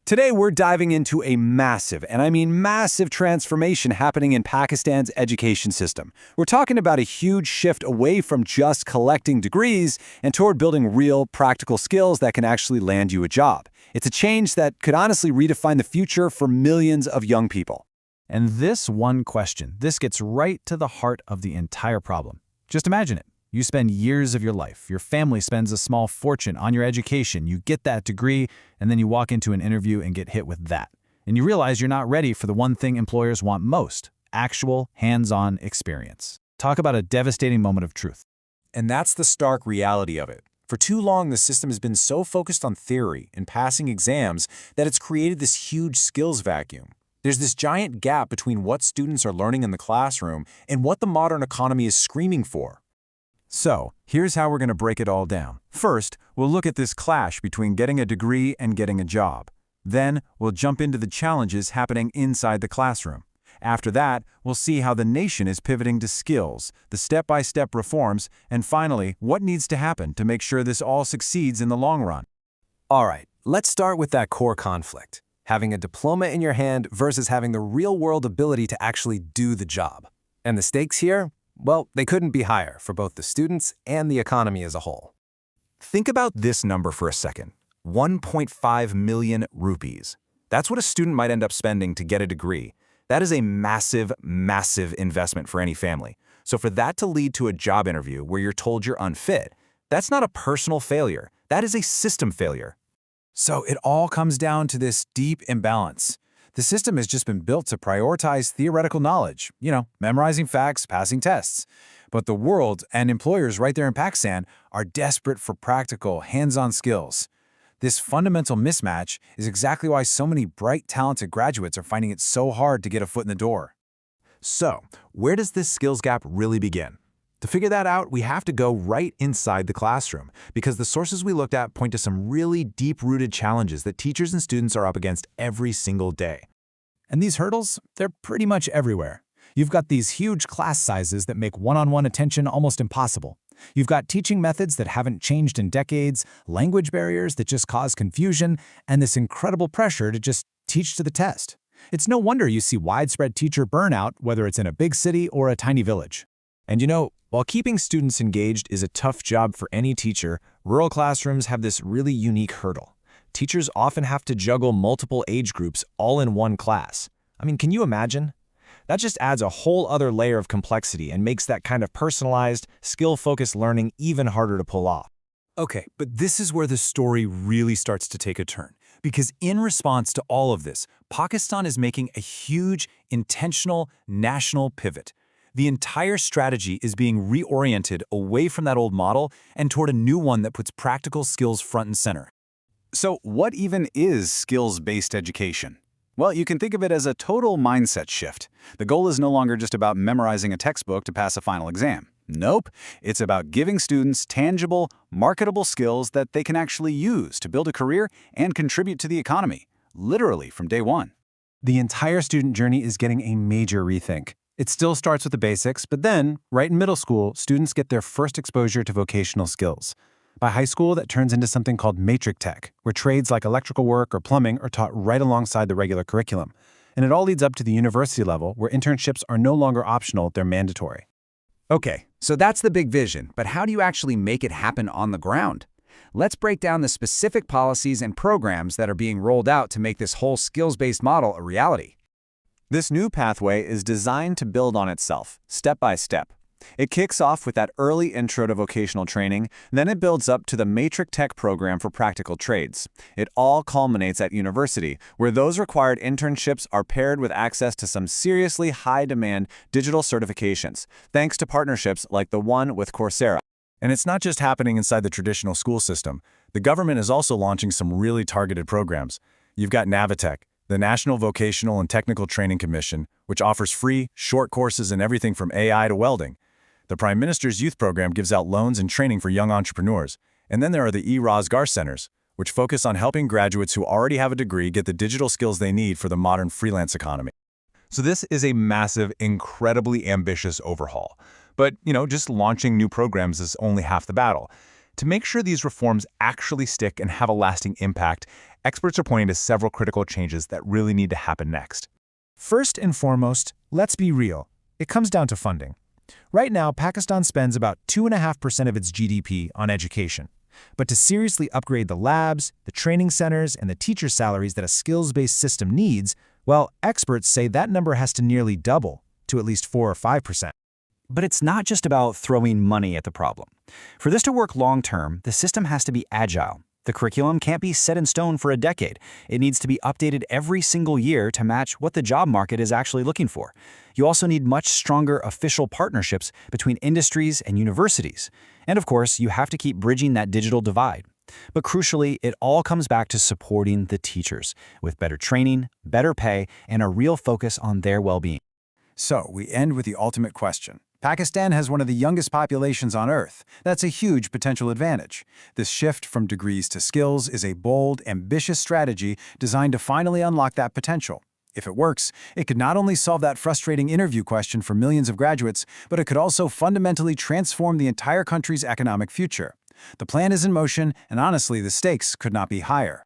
Today, we're diving into a massive, and I mean massive transformation happening in Pakistan's education system. We're talking about a huge shift away from just collecting degrees and toward building real, practical skills that can actually land you a job. It's a change that could honestly redefine the future for millions of young people. And this one question, this gets right to the heart of the entire problem. Just imagine it. You spend years of your life, your family spends a small fortune on your education, you get that degree, and then you walk into an interview and get hit with that. And you realize you're not ready for the one thing employers want most, actual, hands-on experience. Talk about a devastating moment of truth. And that's the stark reality of it. For too long, the system has been so focused on theory and passing exams that it's created this huge skills vacuum. There's this giant gap between what students are learning in the classroom and what the modern economy is screaming for. So, here's how we're going to break it all down. First, we'll look at this clash between getting a degree and getting a job. Then, we'll jump into the challenges happening inside the classroom. After that, we'll see how the nation is pivoting to skills, the step-by-step reforms, and finally, what needs to happen to make sure this all succeeds in the long run. All right, let's start with that core conflict. Having a diploma in your hand versus having the real-world ability to actually do the job. And the stakes here? Well, they couldn't be higher for both the students and the economy as a whole. Think about this number for a second. 1.5 million rupees. That's what a student might end up spending to get a degree. That is a massive, massive investment for any family. So for that to lead to a job interview where you're told you're unfit, that's not a personal failure. That is a system failure. So it all comes down to this deep imbalance. The system has just been built to prioritize theoretical knowledge, memorizing facts, passing tests. But the world and employers right there in Pakistan are desperate for practical, hands-on skills. This fundamental mismatch is exactly why so many bright, talented graduates are finding it so hard to get a foot in the door. So, where does this skills gap really begin? To figure that out, we have to go right inside the classroom, because the sources we looked at point to some really deep-rooted challenges that teachers and students are up against every single day. And these hurdles, they're pretty much everywhere. You've got these huge class sizes that make one-on-one attention almost impossible. You've got teaching methods that haven't changed in decades, language barriers that just cause confusion, and this incredible pressure to just teach to the test. It's no wonder you see widespread teacher burnout, whether it's in a big city or a tiny village. And while keeping students engaged is a tough job for any teacher, rural classrooms have this really unique hurdle. Teachers often have to juggle multiple age groups all in one class. I mean, can you imagine? That just adds a whole other layer of complexity and makes that kind of personalized, skill-focused learning even harder to pull off. Okay, but this is where the story really starts to take a turn. Because in response to all of this, Pakistan is making a huge, intentional, national pivot. The entire strategy is being reoriented away from that old model and toward a new one that puts practical skills front and center. So what even is skills-based education? Well, you can think of it as a total mindset shift. The goal is no longer just about memorizing a textbook to pass a final exam. Nope, it's about giving students tangible, marketable skills that they can actually use to build a career and contribute to the economy, literally from day one. The entire student journey is getting a major rethink. It still starts with the basics, but then, right in middle school, students get their first exposure to vocational skills. By high school, that turns into something called matrix tech, where trades like electrical work or plumbing are taught right alongside the regular curriculum. And it all leads up to the university level, where internships are no longer optional, they're mandatory. Okay, so that's the big vision, but how do you actually make it happen on the ground? Let's break down the specific policies and programs that are being rolled out to make this whole skills-based model a reality. This new pathway is designed to build on itself, step by step. It kicks off with that early intro to vocational training, then it builds up to the Matrix Tech program for practical trades. It all culminates at university, where those required internships are paired with access to some seriously high-demand digital certifications, thanks to partnerships like the one with Coursera. And it's not just happening inside the traditional school system. The government is also launching some really targeted programs. You've got Navitech, the National Vocational and Technical Training Commission, which offers free, short courses in everything from AI to welding. The Prime Minister's Youth Program gives out loans and training for young entrepreneurs. And then there are the e-Rozgar Centers, which focus on helping graduates who already have a degree get the digital skills they need for the modern freelance economy. So this is a massive, incredibly ambitious overhaul. But, just launching new programs is only half the battle. To make sure these reforms actually stick and have a lasting impact, experts are pointing to several critical changes that really need to happen next. First and foremost, let's be real. It comes down to funding. Right now, Pakistan spends about 2.5% of its GDP on education. But to seriously upgrade the labs, the training centers, and the teacher salaries that a skills-based system needs, well, experts say that number has to nearly double, to at least 4 or 5%. But it's not just about throwing money at the problem. For this to work long-term, the system has to be agile. The curriculum can't be set in stone for a decade. It needs to be updated every single year to match what the job market is actually looking for. You also need much stronger official partnerships between industries and universities. And of course, you have to keep bridging that digital divide. But crucially, it all comes back to supporting the teachers with better training, better pay, and a real focus on their well-being. So, we end with the ultimate question. Pakistan has one of the youngest populations on Earth. That's a huge potential advantage. This shift from degrees to skills is a bold, ambitious strategy designed to finally unlock that potential. If it works, it could not only solve that frustrating interview question for millions of graduates, but it could also fundamentally transform the entire country's economic future. The plan is in motion, and honestly, the stakes could not be higher.